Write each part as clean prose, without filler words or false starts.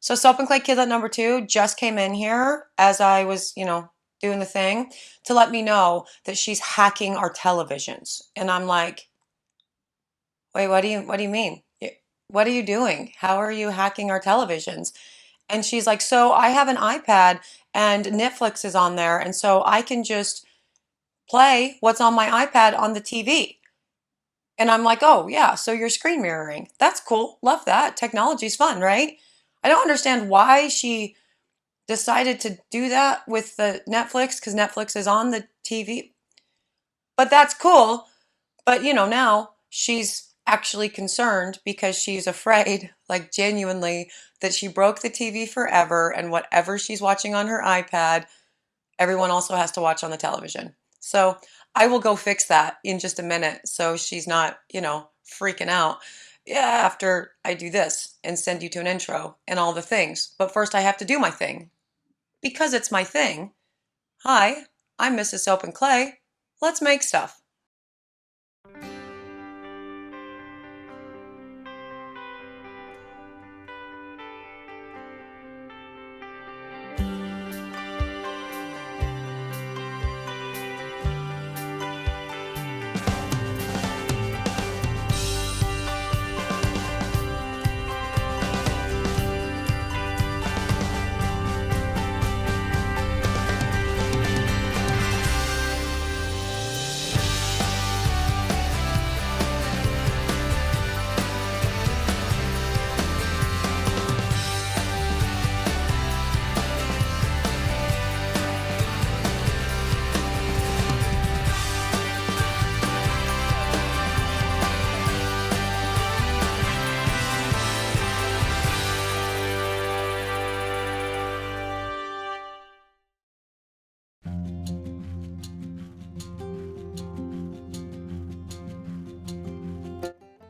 So Soap and Clay Kidlet number two just came in here as I was, doing the thing to let me know that she's hacking our televisions. And I'm like, wait, what do you mean? What are you doing? How are you hacking our televisions? And she's like, so I have an iPad and Netflix is on there, and so I can just play what's on my iPad on the TV. And I'm like, oh, yeah, so you're screen mirroring. That's cool. Love that. Technology's fun, right? I don't understand why she decided to do that with the Netflix because Netflix is on the TV. But that's cool. But now she's actually concerned because she's afraid, like genuinely, that she broke the TV forever and whatever she's watching on her iPad, everyone also has to watch on the television. So I will go fix that in just a minute so she's not, freaking out. Yeah, after I do this and send you to an intro and all the things. But first I have to do my thing because it's my thing. Hi, I'm Mrs. Soap and Clay. Let's make stuff.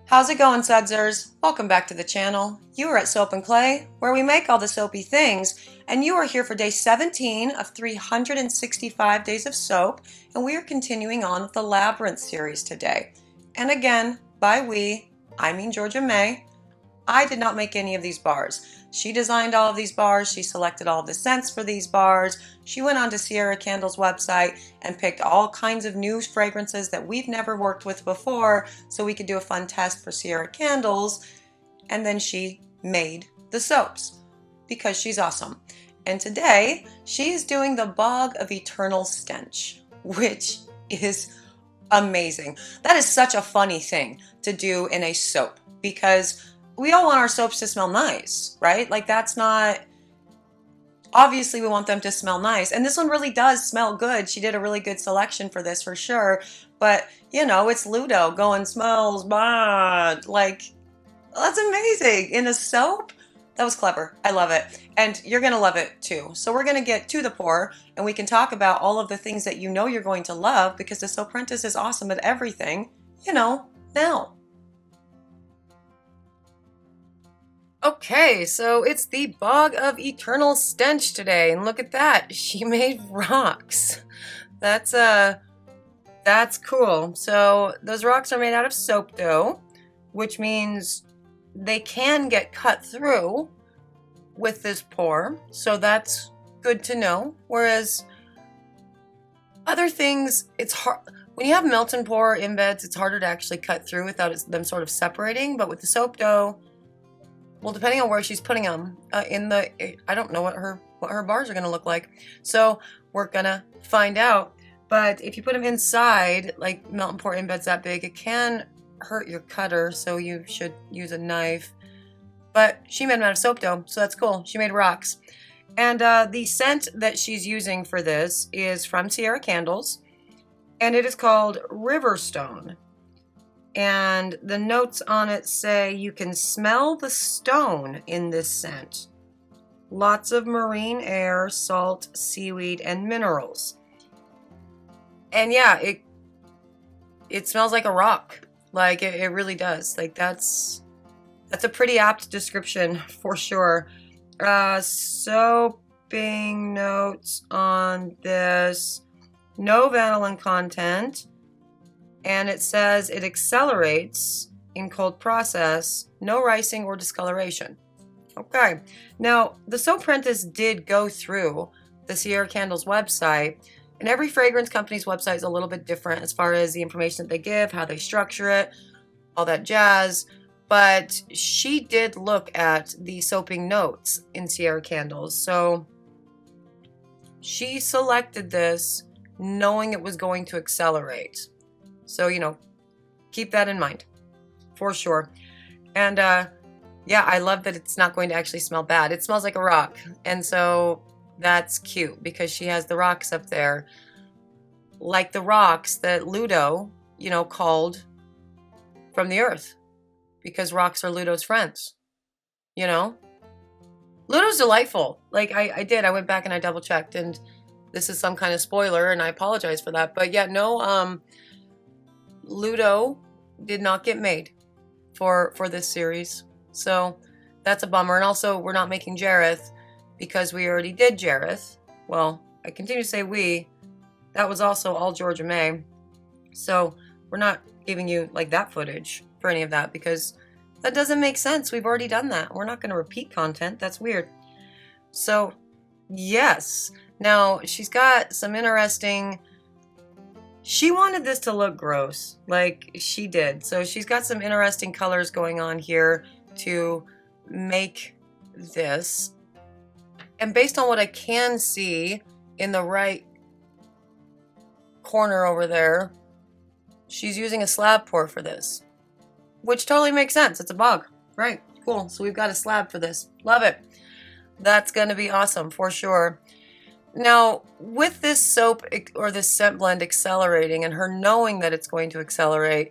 How's it going, Sudsers? Welcome back to the channel. You are at Soap and Clay, where we make all the soapy things, and you are here for day 17 of 365 days of soap, and we are continuing on with the Labyrinth series today. And again, by we, I mean Georgia May. I did not make any of these bars. She designed all of these bars. She selected all of the scents for these bars. She went onto Cierra Candles' website and picked all kinds of new fragrances that we've never worked with before so we could do a fun test for Cierra Candles. And then she made the soaps because she's awesome. And today she is doing the Bog of Eternal Stench, which is amazing. That is such a funny thing to do in a soap because we all want our soaps to smell nice, right? Like that's not, obviously we want them to smell nice. And this one really does smell good. She did a really good selection for this for sure. But it's Ludo going smells bad. Like, that's amazing. In a soap? That was clever. I love it. And you're going to love it too. So we're going to get to the pour and we can talk about all of the things that you're going to love because the Soaprentice is awesome at everything, now. Okay, so it's the Bog of Eternal Stench today, and look at that. She made rocks. That's cool. So those rocks are made out of soap dough, which means they can get cut through with this pour. So that's good to know. Whereas other things, it's hard. When you have melt and pour embeds, it's harder to actually cut through without them sort of separating. But with the soap dough, well, depending on where she's putting them, I don't know what her bars are going to look like. So we're going to find out. But if you put them inside, like melt and pour embeds that big, it can hurt your cutter. So you should use a knife. But she made them out of soap dough, so that's cool. She made rocks. And the scent that she's using for this is from Cierra Candles. And it is called Riverstone. And the notes on it say you can smell the stone in this scent. Lots of marine air, salt, seaweed, and minerals. And yeah, it smells like a rock. Like it really does. Like that's a pretty apt description for sure. Soaping notes on this. No vanillin content. And it says it accelerates in cold process, no ricing or discoloration. Okay. Now, the Soaprentice did go through the Cierra Candles website, and every fragrance company's website is a little bit different as far as the information that they give, how they structure it, all that jazz. But she did look at the soaping notes in Cierra Candles. So she selected this knowing it was going to accelerate. So, keep that in mind for sure. And yeah, I love that it's not going to actually smell bad. It smells like a rock. And so that's cute because she has the rocks up there. Like the rocks that Ludo, called from the earth. Because rocks are Ludo's friends. Ludo's delightful. Like I went back and I double checked, and this is some kind of spoiler and I apologize for that. But yeah, no, Ludo did not get made for this series. So that's a bummer. And also we're not making Jareth because we already did Jareth. Well, I continue to say we. That was also all Georgia May. So we're not giving you like that footage for any of that because that doesn't make sense. We've already done that. We're not going to repeat content. That's weird. So yes. Now she's got some interesting... She wanted this to look gross, like she did. So she's got some interesting colors going on here to make this. And based on what I can see in the right corner over there, she's using a slab pour for this, which totally makes sense. It's a bog, right? Cool. So we've got a slab for this. Love it. That's going to be awesome for sure. Now, with this soap or this scent blend accelerating and her knowing that it's going to accelerate,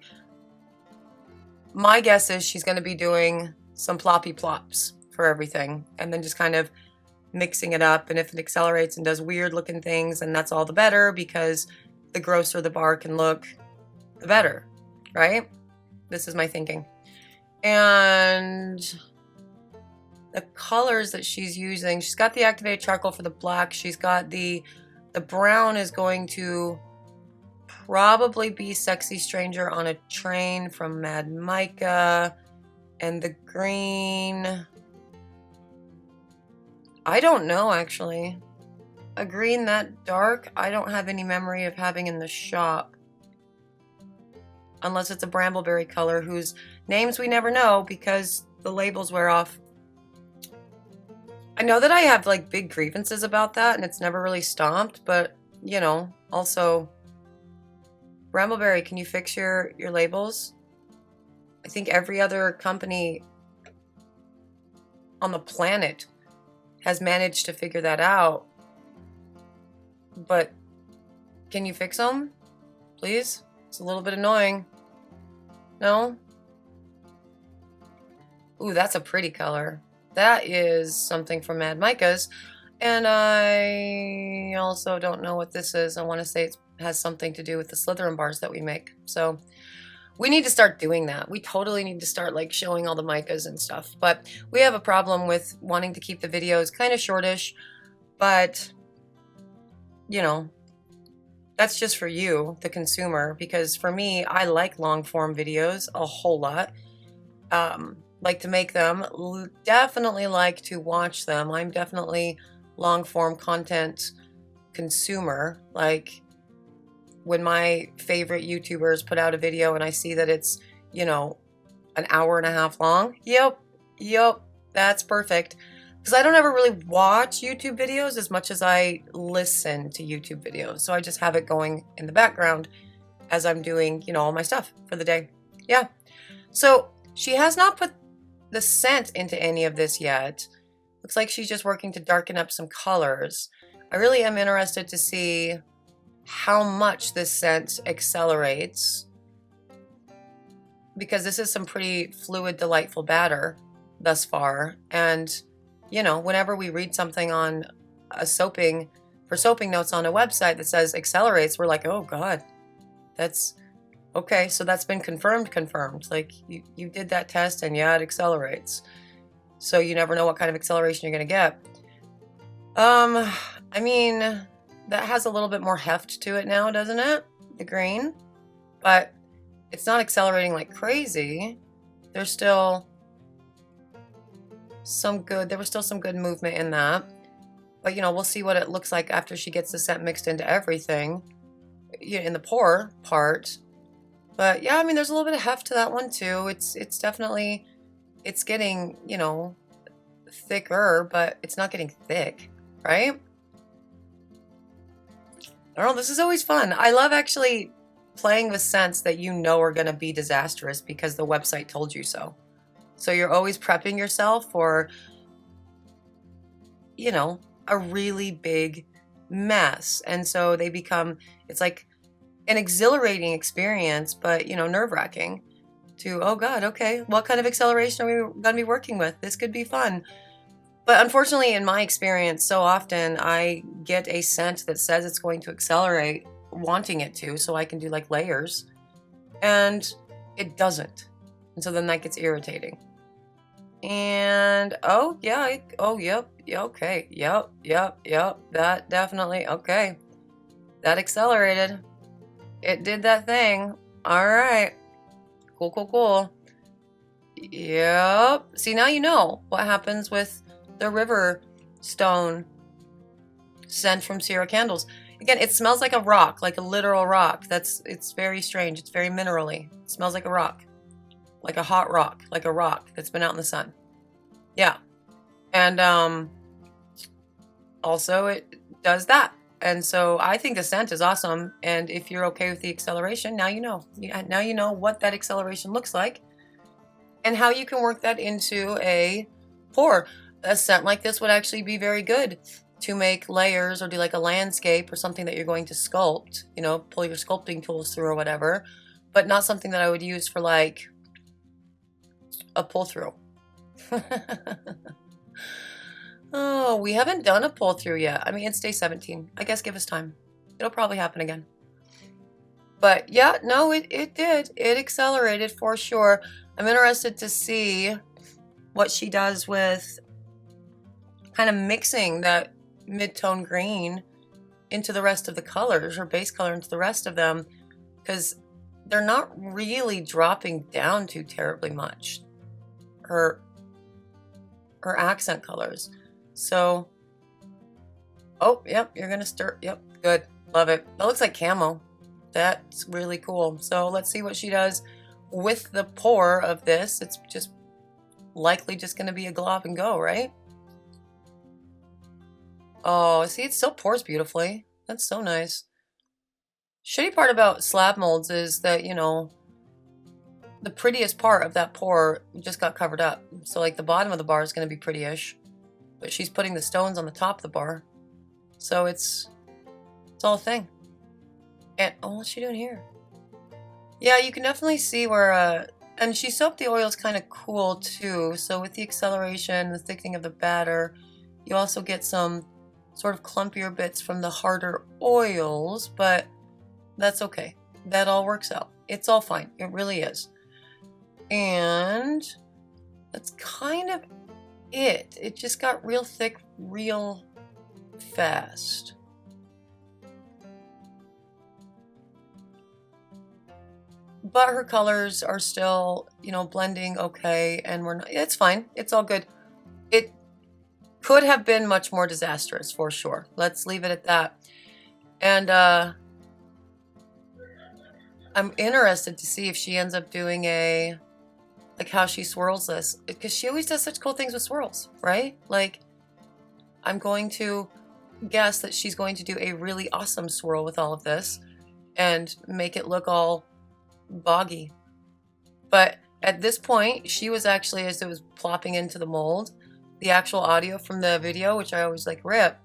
my guess is she's going to be doing some ploppy plops for everything and then just kind of mixing it up. And if it accelerates and does weird looking things, then that's all the better because the grosser the bar can look, the better, right? This is my thinking. And the colors that she's using, she's got the activated charcoal for the black. She's got the brown is going to probably be Sexy Stranger on a Train from Mad Micah. And the green, I don't know actually. A green that dark, I don't have any memory of having in the shop. Unless it's a brambleberry color whose names we never know because the labels wear off. I know that I have like big grievances about that and it's never really stomped, but also Brambleberry, can you fix your labels? I think every other company on the planet has managed to figure that out. But can you fix them? Please? It's a little bit annoying. No? Ooh, that's a pretty color. That is something from Mad Micah's. And I also don't know what this is. I want to say it has something to do with the Slytherin bars that we make. So we need to start doing that. We totally need to start like showing all the micas and stuff. But we have a problem with wanting to keep the videos kind of shortish. But, that's just for you, the consumer. Because for me, I like long form videos a whole lot. Like to make them, definitely like to watch them. I'm definitely long form content consumer. Like when my favorite YouTubers put out a video and I see that it's, an hour and a half long. Yep, that's perfect. Because I don't ever really watch YouTube videos as much as I listen to YouTube videos. So I just have it going in the background as I'm doing, all my stuff for the day. Yeah. So she has not put the scent into any of this yet. Looks like she's just working to darken up some colors. I really am interested to see how much this scent accelerates because this is some pretty fluid, delightful batter thus far. And, whenever we read something on a soaping notes on a website that says accelerates, we're like, oh God, that's okay. So that's been confirmed. Like you did that test and yeah, it accelerates. So you never know what kind of acceleration you're going to get. I mean, that has a little bit more heft to it now, doesn't it? The green, but it's not accelerating like crazy. There's still there was still some good movement in that. But, you know, we'll see what it looks like after she gets the scent mixed into everything, in the pour part. But yeah, I mean, there's a little bit of heft to that one too. It's definitely, it's getting, you know, thicker, but it's not getting thick, right? I don't know, this is always fun. I love actually playing with scents that you know are going to be disastrous because the website told you so. So you're always prepping yourself for, you know, a really big mess. And so they become, it's like an exhilarating experience, but, you know, nerve-wracking to, oh God, okay, what kind of acceleration are we going to be working with? This could be fun. But unfortunately, in my experience, so often I get a scent that says it's going to accelerate, wanting it to, so I can do like layers, and it doesn't. And so then that gets irritating. And oh yeah, oh yep, yeah, okay, yep, that definitely, okay, that accelerated. It did that thing. All right, cool. Yep. See, now you know what happens with the river stone scent from Cierra candles. Again, it smells like a rock, like a literal rock. It's very strange. It's very minerally. It smells like a rock, like a hot rock, like a rock that's been out in the sun. Yeah. And also it does that. And so I think the scent is awesome. And if you're okay with the acceleration, now you know. Now you know what that acceleration looks like and how you can work that into a pour. A scent like this would actually be very good to make layers or do like a landscape or something that you're going to sculpt, you know, pull your sculpting tools through or whatever, but not something that I would use for like a pull through. Oh, we haven't done a pull through yet. I mean, it's day 17. I guess give us time. It'll probably happen again. But yeah, no, it did. It accelerated for sure. I'm interested to see what she does with kind of mixing that mid-tone green into the rest of the colors, or base color into the rest of them, because they're not really dropping down too terribly much. Her accent colors. So, oh, yep, you're gonna stir. Yep, good. Love it. That looks like camo. That's really cool. So let's see what she does with the pour of this. It's just likely just gonna be a glob and go, right? Oh, see, it still pours beautifully. That's so nice. Shitty part about slab molds is that, you know, the prettiest part of that pour just got covered up. So like the bottom of the bar is going to be pretty-ish, but she's putting the stones on the top of the bar. So it's all a thing. And oh, what's she doing here? Yeah, you can definitely see where, and she soaked the oils kind of cool too. So with the acceleration, the thickening of the batter, you also get some sort of clumpier bits from the harder oils, but that's okay. That all works out. It's all fine. It really is. And that's kind of it. It just got real thick real fast. But her colors are still, you know, blending okay, and we're not, it's fine. It's all good. It could have been much more disastrous for sure. Let's leave it at that. And I'm interested to see if she ends up doing a, like how she swirls this, because she always does such cool things with swirls, right? Like, I'm going to guess that she's going to do a really awesome swirl with all of this and make it look all boggy. But at this point, she was actually, as it was plopping into the mold, the actual audio from the video, which I always like rip,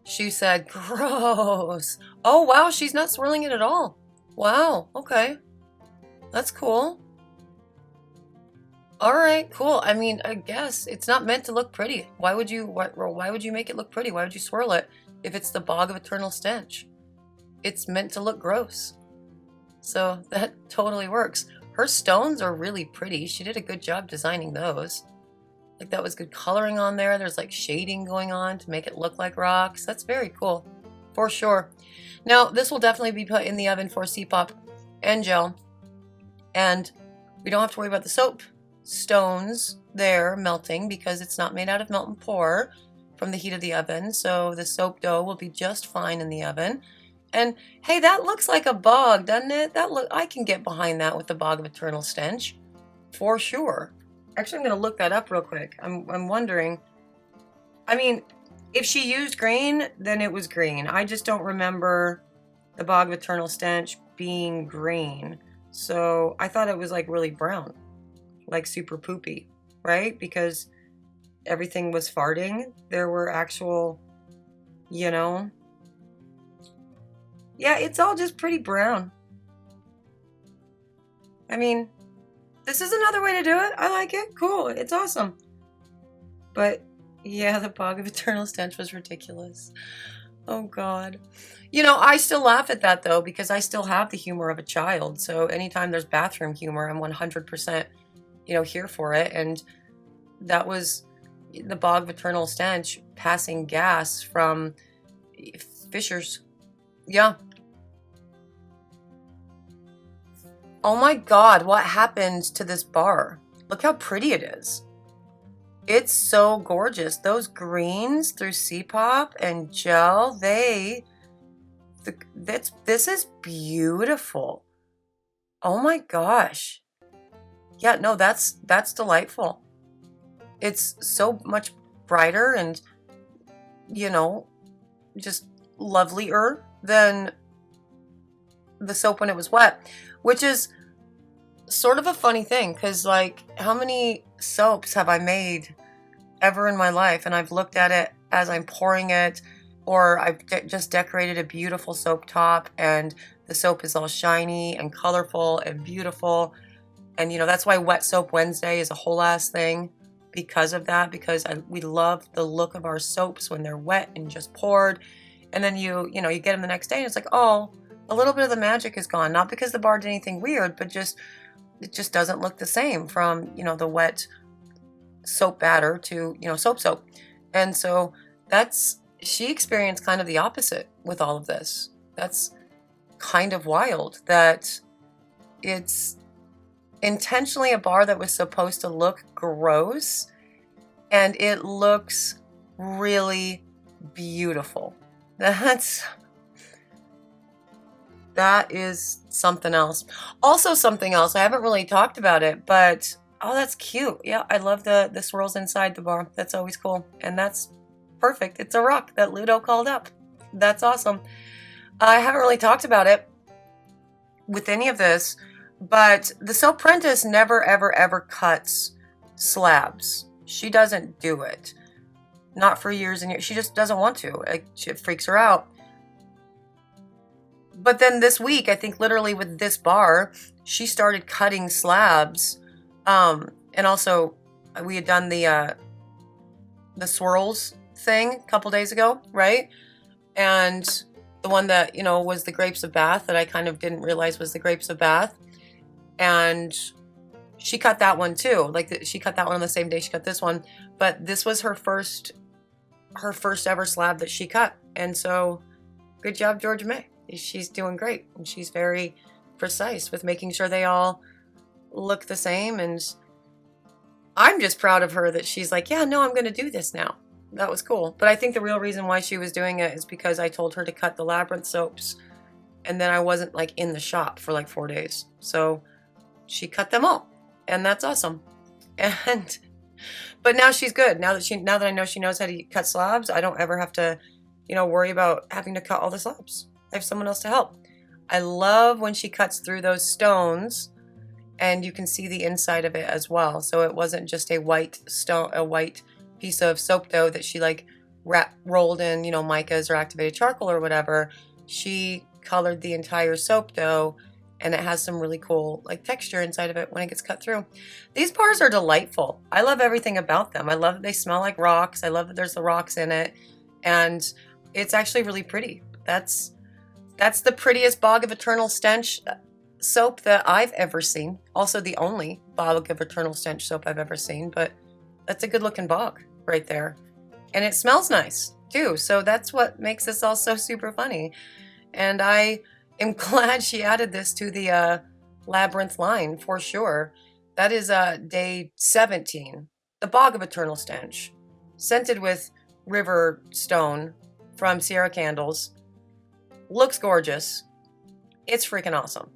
she said, gross. Oh, wow, she's not swirling it at all. Wow, okay. That's cool. All right, cool. I mean, I guess it's not meant to look pretty. Why would you make it look pretty? Why would you swirl it if it's the bog of eternal stench? It's meant to look gross. So that totally works. Her stones are really pretty. She did a good job designing those. Like, that was good coloring on there. There's like shading going on to make it look like rocks. That's very cool, for sure. Now, this will definitely be put in the oven for C-pop and gel. And we don't have to worry about the soap stones there melting because it's not made out of melt and pour from the heat of the oven. So the soap dough will be just fine in the oven. And hey, that looks like a bog, doesn't it? I can get behind that with the bog of eternal stench, for sure. Actually, I'm gonna look that up real quick. I'm wondering. I mean, if she used green, then it was green. I just don't remember the bog of eternal stench being green. So I thought it was like really brown, like super poopy, right? Because everything was farting. There were actual, you know, yeah, it's all just pretty brown. I mean, this is another way to do it. I like it. Cool. It's awesome. But yeah, the bog of eternal stench was ridiculous. Oh God. You know, I still laugh at that though, because I still have the humor of a child. So anytime there's bathroom humor, I'm 100%, here for it. And that was the bog of eternal stench passing gas from fissures. Yeah. Oh my God, what happened to this bar? Look how pretty it is. It's so gorgeous. Those greens through C-pop and gel, this is beautiful. Oh my gosh. Yeah, no, that's delightful. It's so much brighter and, just lovelier than the soap when it was wet, which is sort of a funny thing because, like, how many soaps have I made ever in my life? And I've looked at it as I'm pouring it, or I've just decorated a beautiful soap top and the soap is all shiny and colorful and beautiful. And, that's why Wet Soap Wednesday is a whole ass thing because of that, because we love the look of our soaps when they're wet and just poured. And then you get them the next day and it's like, oh, a little bit of the magic is gone. Not because the bar did anything weird, but it just doesn't look the same from, the wet soap batter to, soap. And so she experienced kind of the opposite with all of this. That's kind of wild that it's intentionally a bar that was supposed to look gross and it looks really beautiful. That is something else. Also something else, I haven't really talked about it, but oh, that's cute. Yeah, I love the swirls inside the bar. That's always cool. And that's perfect. It's a rock that Ludo called up. That's awesome. I haven't really talked about it with any of this, but the Soaprentice never, ever, ever cuts slabs. She doesn't do it. Not for years and years. She just doesn't want to. It freaks her out. But then this week, I think literally with this bar, she started cutting slabs. And also, we had done the swirls thing a couple days ago, right? And the one that, was the grapes of Bath that I kind of didn't realize was the grapes of Bath. And she cut that one too. Like she cut that one on the same day she cut this one. But this was her first ever slab that she cut. And so good job, Georgia May. She's doing great. And she's very precise with making sure they all look the same. And I'm just proud of her that she's like, yeah, no, I'm going to do this now. That was cool. But I think the real reason why she was doing it is because I told her to cut the Labyrinth soaps. And then I wasn't like in the shop for like 4 days. So she cut them all. And that's awesome. But now she's good. Now that I know she knows how to cut slabs, I don't ever have to, worry about having to cut all the slabs. I have someone else to help. I love when she cuts through those stones and you can see the inside of it as well. So it wasn't just a white piece of soap dough that she like rolled in, micas or activated charcoal or whatever. She colored the entire soap dough and it has some really cool like texture inside of it when it gets cut through. These bars are delightful. I love everything about them. I love that they smell like rocks. I love that there's the rocks in it. And it's actually really pretty. That's the prettiest bog of eternal stench soap that I've ever seen. Also the only bog of eternal stench soap I've ever seen, but that's a good looking bog right there. And it smells nice too. So that's what makes this all so super funny. And I am glad she added this to the Labyrinth line for sure. That is day 17. The Bog of Eternal Stench, scented with river stone from Cierra candles. Looks gorgeous. It's freaking awesome.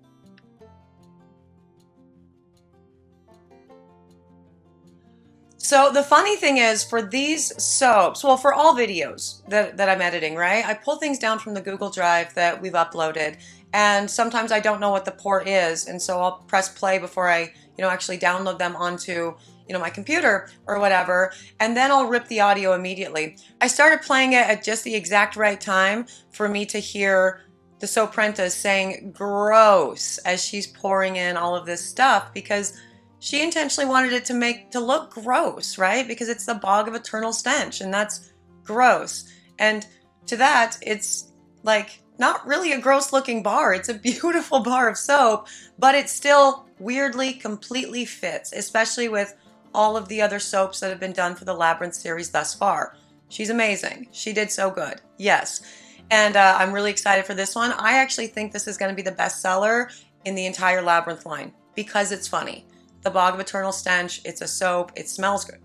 So the funny thing is, for these soaps, well, for all videos that I'm editing, right, I pull things down from the Google Drive that we've uploaded, and sometimes I don't know what the port is, and so I'll press play before I, actually download them onto, my computer or whatever, and then I'll rip the audio immediately. I started playing it at just the exact right time for me to hear the Soaprentice saying gross as she's pouring in all of this stuff, because she intentionally wanted it to look gross, right? Because it's the Bog of Eternal Stench, and that's gross. And to that, it's like not really a gross looking bar. It's a beautiful bar of soap, but it still weirdly completely fits, especially with all of the other soaps that have been done for the Labyrinth series thus far. She's amazing. She did so good. Yes. And I'm really excited for this one. I actually think this is going to be the best seller in the entire Labyrinth line because it's funny. The Bog of Eternal Stench, it's a soap, it smells good.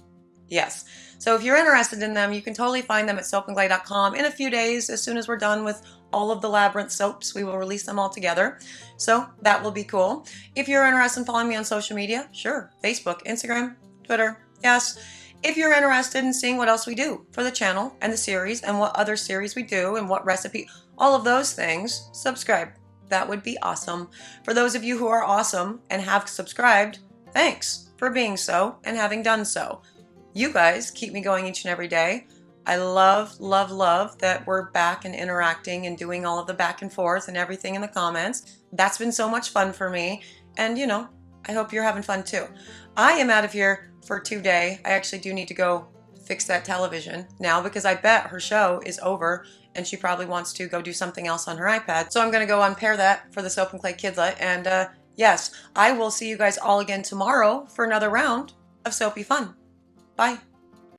Yes. So if you're interested in them, you can totally find them at soapandclay.com in a few days. As soon as we're done with all of the Labyrinth soaps, we will release them all together. So that will be cool. If you're interested in following me on social media, sure. Facebook, Instagram, Twitter, yes. If you're interested in seeing what else we do for the channel and the series and what other series we do and what recipe, all of those things, subscribe. That would be awesome. For those of you who are awesome and have subscribed, thanks for being so and having done so. You guys keep me going each and every day. I love, love, love that we're back and interacting and doing all of the back and forth and everything in the comments. That's been so much fun for me. And, I hope you're having fun too. I am out of here for today. I actually do need to go fix that television now because I bet her show is over and she probably wants to go do something else on her iPad. So I'm going to go unpair that for the Soap and Clay Kidlet. And yes, I will see you guys all again tomorrow for another round of soapy fun. Bye.